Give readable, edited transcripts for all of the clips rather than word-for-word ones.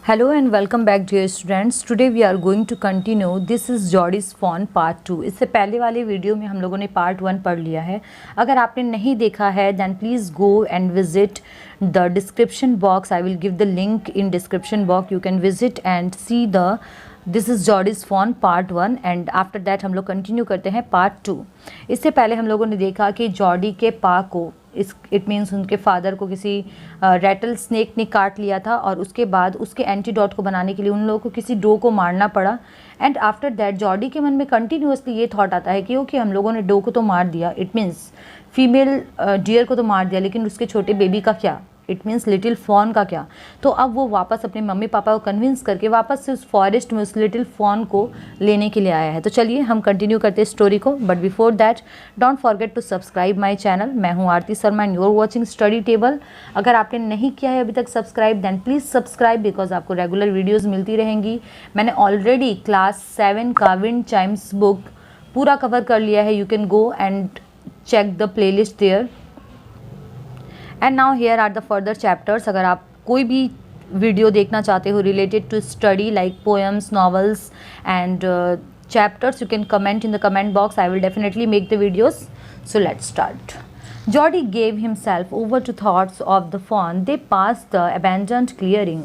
Hello and welcome back dear students. Today we are going to continue this is Jordy's Fawn part 2. इससे पहले वाले video में हम लोगों ने पार्ट 1 पढ़ लिया है. अगर आपने नहीं देखा है then please go and visit the description box. I will give the link in description box. You can visit and see the this is Jody's fawn part 1 and after that हम लोग कंटिन्यू करते हैं part 2. इससे पहले हम लोगों ने देखा कि जॉडी के पा को इट मीन्स उनके फादर को किसी रैटल स्नेक ने काट लिया था और उसके बाद उसके एंटीडोट को बनाने के लिए उन लोगों को किसी डो को मारना पड़ा. एंड आफ्टर दैट जॉडी के मन में कंटिन्यूसली ये थॉट आता है कि ओके हम लोगों ने डो को तो मार दिया, इट मीन्स फीमेल डियर को तो मार दिया, लेकिन उसके छोटे बेबी का क्या, इट मीन्स लिटिल फॉन का क्या. तो अब वो वापस अपने मम्मी पापा को कन्विंस करके वापस से उस फॉरेस्ट में उस लिटिल फॉन को लेने के लिए आया है. तो चलिए हम कंटिन्यू करते हैं स्टोरी को. But before that don't forget to subscribe my channel. मैं हूँ Aarti Sharma and you are watching study table. अगर आपने नहीं किया है अभी तक subscribe then please subscribe because आपको रेगुलर वीडियोज़ मिलती रहेंगी. मैंने ऑलरेडी क्लास 7 का विंड चाइम्स बुक पूरा कवर कर लिया है. You can go and check the playlist there. And now here are the further chapters. अगर आप कोई भी वीडियो देखना चाहते हो related to study like poems, novels and chapters, you can comment in the comment box. I will definitely make the videos. So let's start. Jordy gave himself over to thoughts of the fawn. They passed the abandoned clearing.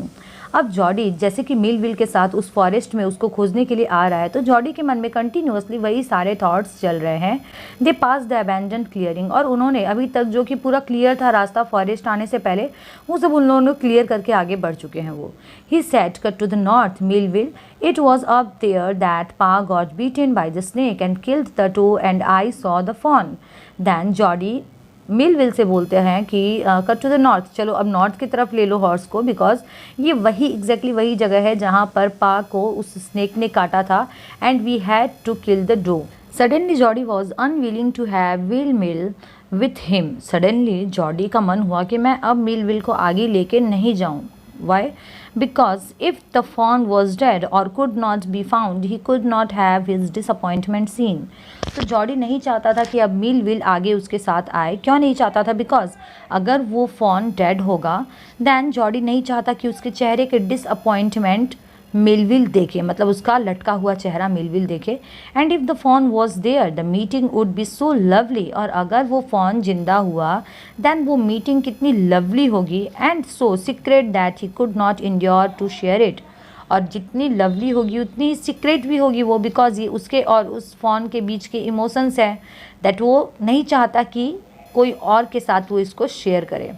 अब Jordi जैसे कि Millville के साथ उस forest में उसको खोजने के लिए आ रहा है तो जॉडी के मन में कंटिन्यूसली वही सारे थॉट्स चल रहे हैं. दे पास द अबैंडन्ड क्लियरिंग और उन्होंने अभी तक जो कि पूरा क्लियर था रास्ता फॉरेस्ट आने से पहले वो सब उन लोगों ने क्लियर करके आगे बढ़ चुके हैं. वो ही set cut to the north Millville. It was up there that Pa got beaten by the snake and killed the two and I saw the fawn. Then Jordy Millville से बोलते हैं कि कट टू द नॉर्थ, चलो अब north की तरफ ले लो horse को बिकॉज ये वही एग्जैक्टली वही जगह है जहाँ पर पा को उस स्नेक ने काटा था and we had to kill the doe. Suddenly Jody was unwilling to have Mill with him. Suddenly Jody का मन हुआ कि मैं अब मिलविल को आगे लेके नहीं जाऊँ. Why? Because if the fawn was dead or could not be found, he could not have his disappointment seen. तो जॉडी नहीं चाहता था कि अब मिलविल आगे उसके साथ आए. क्यों नहीं चाहता था? बिकॉज अगर वो फॉन डेड होगा दैन जॉडी नहीं चाहता कि उसके चेहरे के डिसअपॉइंटमेंट मिलविल देखे, मतलब उसका लटका हुआ चेहरा मिलविल देखे. And if the fawn was there the meeting would be so lovely. और अगर वो फॉन जिंदा हुआ दैन वो मीटिंग कितनी लवली होगी. And so secret that he could not endure to share it. और जितनी लवली होगी उतनी सीक्रेट भी होगी वो बिकॉज ये उसके और उस फॉन के बीच के इमोशंस हैं दैट वो नहीं चाहता कि कोई और के साथ वो इसको शेयर करे.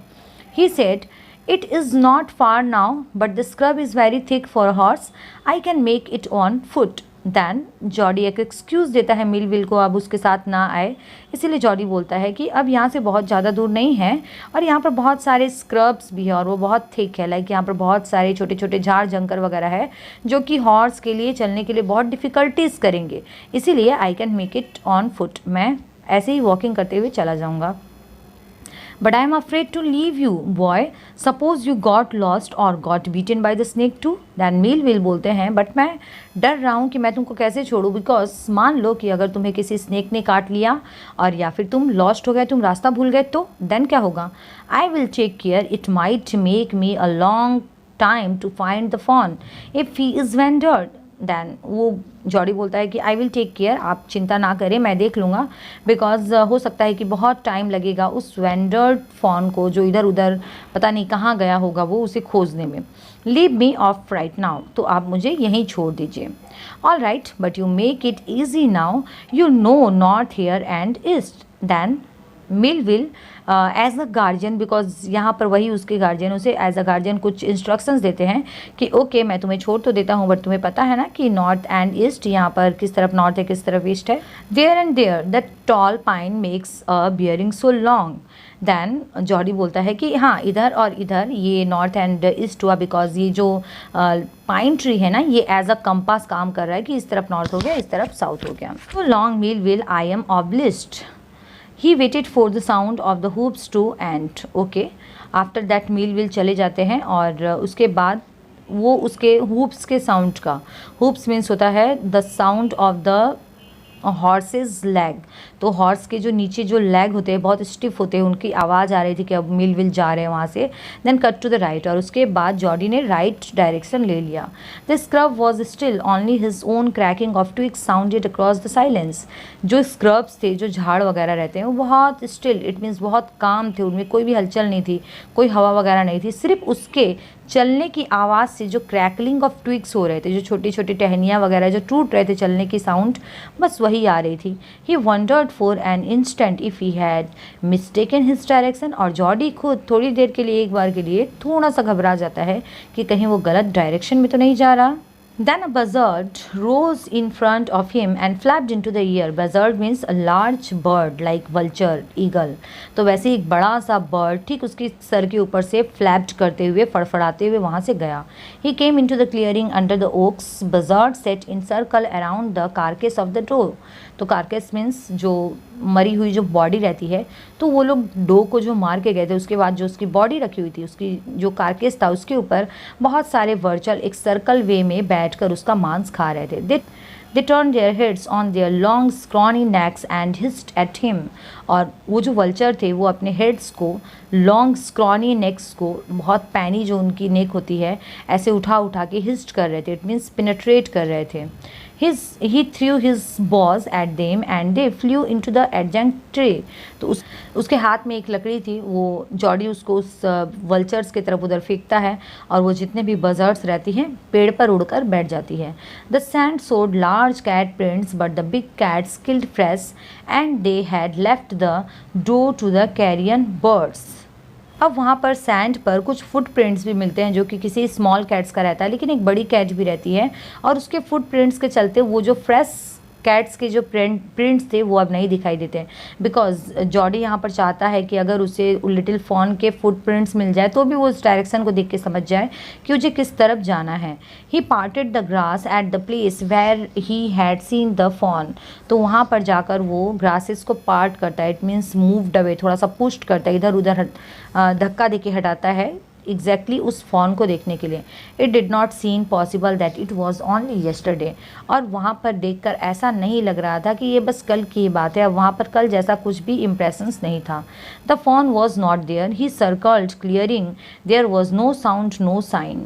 He said It is not far now, but the scrub is very thick for a horse. I can make it on foot. Then Jordi एक एक्सक्यूज़ देता है मिलविल को अब उसके साथ ना आए. इसीलिए जॉडी बोलता है कि अब यहाँ से बहुत ज़्यादा दूर नहीं है और यहाँ पर बहुत सारे स्क्रब्स भी है और वो बहुत थिक है. लाइक यहाँ पर बहुत सारे छोटे छोटे झाड़ जंकर वगैरह है जो कि हॉर्स के लिए चलने के लिए बहुत डिफ़िकल्टीज़ करेंगे. इसीलिए I can make it on foot. मैं ऐसे ही वॉकिंग करते हुए चला जाऊँगा. But I am afraid to leave you, boy. Suppose you got lost or got beaten by the snake too. Then Millville बोलते हैं बट मैं डर रहा हूँ कि मैं तुमको कैसे छोड़ूँ बिकॉज मान लो कि अगर तुम्हें किसी स्नेक ने काट लिया और या फिर तुम लॉस्ट हो गए, तुम रास्ता भूल गए तो देन क्या होगा. I will take care. It might make me a long time to find the fawn if he is wandered. Then वो जॉडी बोलता है कि आई विल टेक केयर, आप चिंता ना करें मैं देख लूँगा बिकॉज हो सकता है कि बहुत टाइम लगेगा उस वेंडर्ड फॉन को जो इधर उधर पता नहीं कहाँ गया होगा वो उसे खोजने में. Leave me off right now. तो आप मुझे यहीं छोड़ दीजिए. All right but you make it easy now. You know north here and east. Then Millwheel as a guardian because यहाँ पर वही उसके गार्जियन उसे एज अ गार्जियन कुछ इंस्ट्रक्शंस देते हैं कि ओके मैं तुम्हें छोड़ तो देता हूँ बट तुम्हें पता है ना कि नॉर्थ एंड ईस्ट यहाँ पर किस तरफ नॉर्थ है किस तरफ ईस्ट है. There and there the tall pine makes a bearing so long. Then Jody बोलता है कि हाँ इधर और इधर ये नॉर्थ एंड ईस्ट हुआ बिकॉज ये जो पाइन ट्री है ना ये एज अ कंपास काम कर रहा है कि इस तरफ नॉर्थ हो गया इस तरफ साउथ हो गया. तो long Millville I am obliged. He waited for the sound of the hoops to end. Okay. After that Millville चले जाते हैं और उसके बाद वो उसके हूप्स के साउंड का, हूप्स मीन्स होता है the sound of the horse's leg. तो हॉर्स के जो नीचे जो लेग होते हैं बहुत स्टिफ होते हैं, उनकी आवाज़ आ रही थी कि अब मिल विल जा रहे हैं वहाँ से। Then cut to the right, और उसके बाद जॉडी ने राइट डायरेक्शन ले लिया। The scrub was still, only his own cracking of twigs sounded across the silence. जो स्क्रब्स थे, जो झाड़ वगैरह रहते हैं, वो बहुत स्टिल, इट मीन्स बहुत काम थे, उनमें कोई भी हलचल नहीं थी, कोई हवा वगैरह नहीं थी, सिर्फ उसके चलने की आवाज़ से जो क्रैकलिंग ऑफ ट्विग्स हो रहे थे, जो छोटी छोटी टहनियाँ वगैरह जो टूट रहे थे, चलने की साउंड, बस वही आ रही थी। He wondered for an instant if he had mistaken his direction. और जॉडी खुद थोड़ी देर के लिए, एक बार के लिए थोड़ा सा घबरा जाता है कि कहीं वो गलत डायरेक्शन में तो नहीं जा रहा। Then a buzzard rose in front of him and flapped into the air. Buzzard means a large bird like vulture, eagle. तो वैसे एक बड़ा सा बर्ड ठीक उसकी सर के ऊपर से फ्लैप्ड करते हुए, फड़फड़ाते हुए वहाँ से गया। He came into the clearing under the oaks. Buzzard sat in circle around the carcass of the doe. तो carcass means जो मरी हुई जो बॉडी रहती है, तो वो लोग डो को जो मार के गए थे, उसके बाद जो उसकी बॉडी रखी हुई थी, उसकी जो कार्केस था, उसके ऊपर बहुत सारे वर्चल एक सर्कल वे में बैठकर उसका मांस खा रहे थे। They turned their heads on their long scrawny necks and hissed at him. और वो जो वल्चर थे वो अपने हेड्स को, लॉन्ग स्क्रॉनी नेक्स को, बहुत पैनी जो उनकी नेक होती है, ऐसे उठा उठा के हिस्ट कर रहे थे, इट मीन्स पेनेट्रेट कर रहे थे। He threw his paws at them and they flew into the adjunct tree. तो उसके हाथ में एक लकड़ी थी, वो जॉडी उसको उस वल्चर्स की तरफ उधर फेंकता है और वो जितने भी बजर्ड्स रहती हैं पेड़ पर उड़कर बैठ जाती है। The sand showed large cat prints but the big cats killed fresh and they had left the door to the carrion birds. अब वहाँ पर सैंड पर कुछ फुटप्रिंट्स भी मिलते हैं जो कि किसी स्मॉल कैट्स का रहता है, लेकिन एक बड़ी कैट भी रहती है और उसके फुटप्रिंट्स के चलते वो जो फ्रेश कैट्स के जो प्रिंट्स थे वो अब नहीं दिखाई देते हैं। बिकॉज जॉडी यहाँ पर चाहता है कि अगर उसे लिटिल फॉन के फुटप्रिंट्स मिल जाए तो भी वो उस डायरेक्शन को देख के समझ जाए कि मुझे किस तरफ जाना है। He parted the grass at the place where he had seen the fawn. तो वहाँ पर जाकर वो ग्रासेस को पार्ट करता है, इट मीन्स मूव्ड अवे, थोड़ा सा पुस्ट करता है, इधर उधर धक्का दे के हटाता है एग्जैक्टली उस फॉन को देखने के लिए। It did not seen possible that it was only yesterday. और वहाँ पर देखकर ऐसा नहीं लग रहा था कि ये बस कल की बात है, अब वहाँ पर कल जैसा कुछ भी इम्प्रेशंस नहीं था। The fawn was not there, he circled clearing, there was no sound no sign.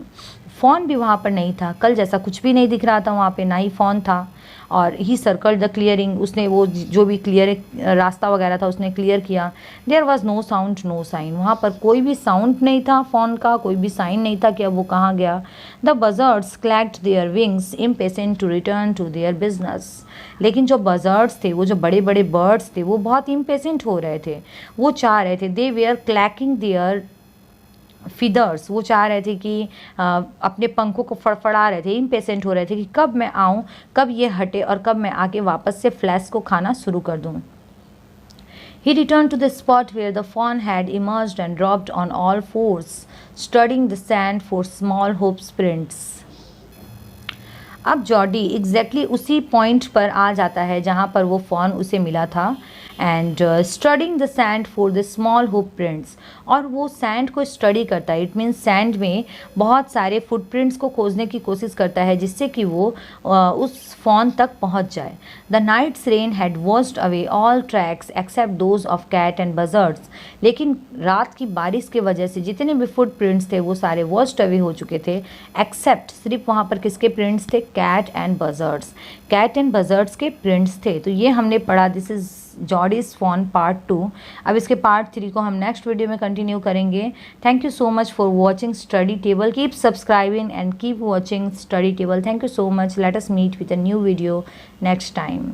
Fawn भी वहाँ पर नहीं था, कल जैसा कुछ भी नहीं दिख रहा था वहाँ पे, ना ही फ़ोन था। और ही सर्कल द क्लियरिंग, उसने वो जो भी क्लियर रास्ता वगैरह था उसने क्लियर किया। There was no sound no sign, वहाँ पर कोई भी साउंड नहीं था फ़ोन का, कोई भी साइन नहीं था कि अब वो कहाँ गया। The buzzards clacked their wings impatient to return to their business. लेकिन जो बजर्ड्स थे, वो जो बड़े बड़े बर्ड्स थे, वो बहुत इम्पेशेंट हो रहे थे, वो चाह रहे थे, दे वेयर क्लैकिंग देयर फिदर्स, वो चाह रहे थे कि अपने पंखों को फड़फड़ा रहे थे, इम्पेशेंट हो रहे थे कि कब मैं आऊँ, कब ये हटे और कब मैं आके वापस से फ्लैश को खाना शुरू कर दूँ। He returned to the spot where the fawn had emerged and dropped on all fours, studying the sand for small hoof prints. अब जॉडी एग्जैक्टली उसी पॉइंट पर आ जाता है जहाँ पर वो फॉन उसे मिला था, and studying the sand for the small hoop prints. और वो सैंड को स्टडी करता है, इट मीन्स सैंड में बहुत सारे फुटप्रिंट्स को खोजने की कोशिश करता है जिससे कि वो उस फॉन तक पहुंच जाए। The night's rain had washed away all tracks except those of cat and buzzards. लेकिन रात की बारिश की वजह से जितने भी फुटप्रिंट्स थे वो सारे वॉश्ड अवे हो चुके थे, एक्सेप्ट सिर्फ वहाँ पर किसके प्रिंट्स थे, cat and buzzards, cat and buzzards के प्रिंट्स थे। तो ये हमने पढ़ा, this is Jody's fawn part 2। अब इसके पार्ट 3 को हम नेक्स्ट वीडियो में कंटिन्यू करेंगे। Thank you so much for watching study table, keep subscribing and keep watching study table. Thank you so much, let us meet with a new video next time.